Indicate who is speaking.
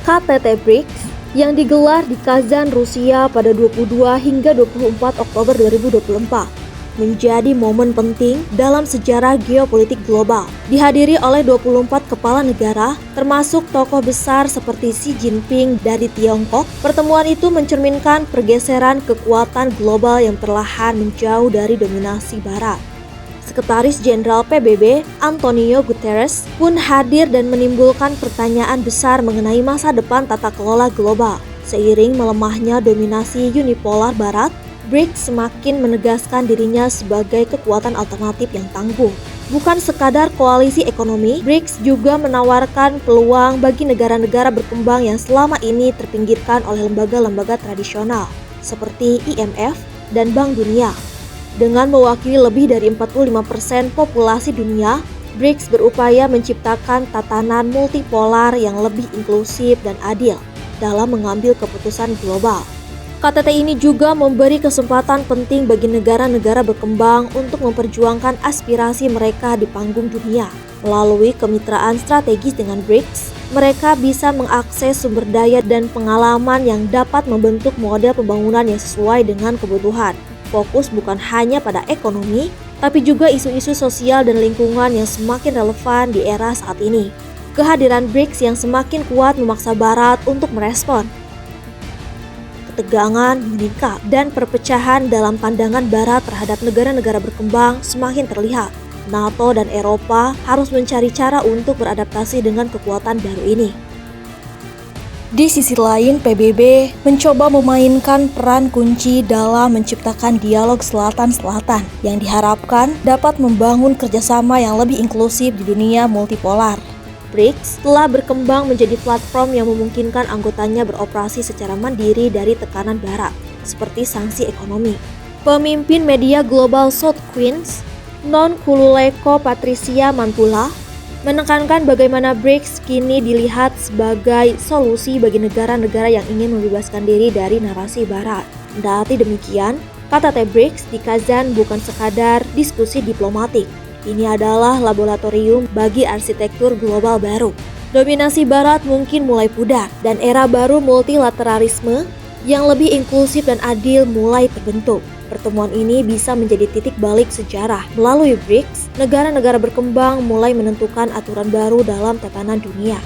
Speaker 1: KTT BRICS yang digelar di Kazan, Rusia pada 22 hingga 24 Oktober 2024 menjadi momen penting dalam sejarah geopolitik global. Dihadiri oleh 24 kepala negara, termasuk tokoh besar seperti Xi Jinping dari Tiongkok. Pertemuan itu mencerminkan pergeseran kekuatan global yang perlahan menjauh dari dominasi Barat. Sekretaris Jenderal PBB, Antonio Guterres, pun hadir dan menimbulkan pertanyaan besar mengenai masa depan tata kelola global. Seiring melemahnya dominasi unipolar Barat, BRICS semakin menegaskan dirinya sebagai kekuatan alternatif yang tangguh. Bukan sekadar koalisi ekonomi, BRICS juga menawarkan peluang bagi negara-negara berkembang yang selama ini terpinggirkan oleh lembaga-lembaga tradisional seperti IMF dan Bank Dunia. Dengan mewakili lebih dari 45% populasi dunia, BRICS berupaya menciptakan tatanan multipolar yang lebih inklusif dan adil dalam mengambil keputusan global. KTT ini juga memberi kesempatan penting bagi negara-negara berkembang untuk memperjuangkan aspirasi mereka di panggung dunia. Melalui kemitraan strategis dengan BRICS, mereka bisa mengakses sumber daya dan pengalaman yang dapat membentuk model pembangunan yang sesuai dengan kebutuhan. Fokus bukan hanya pada ekonomi, tapi juga isu-isu sosial dan lingkungan yang semakin relevan di era saat ini. Kehadiran BRICS yang semakin kuat memaksa Barat untuk merespon. Ketegangan meningkat dan perpecahan dalam pandangan Barat terhadap negara-negara berkembang semakin terlihat. NATO dan Eropa harus mencari cara untuk beradaptasi dengan kekuatan baru ini. Di sisi lain, PBB mencoba memainkan peran kunci dalam menciptakan dialog Selatan-Selatan yang diharapkan dapat membangun kerjasama yang lebih inklusif di dunia multipolar. BRICS telah berkembang menjadi platform yang memungkinkan anggotanya beroperasi secara mandiri dari tekanan Barat, seperti sanksi ekonomi. Pemimpin media global South Queens, Non Kululeko Patricia Mantula, menekankan bagaimana BRICS kini dilihat sebagai solusi bagi negara-negara yang ingin membebaskan diri dari narasi Barat. Kendati demikian, KTT BRICS di Kazan bukan sekadar diskusi diplomatik. Ini adalah laboratorium bagi arsitektur global baru. Dominasi Barat mungkin mulai pudar dan era baru multilateralisme yang lebih inklusif dan adil mulai terbentuk. Pertemuan ini bisa menjadi titik balik sejarah. Melalui BRICS, negara-negara berkembang mulai menentukan aturan baru dalam tatanan dunia.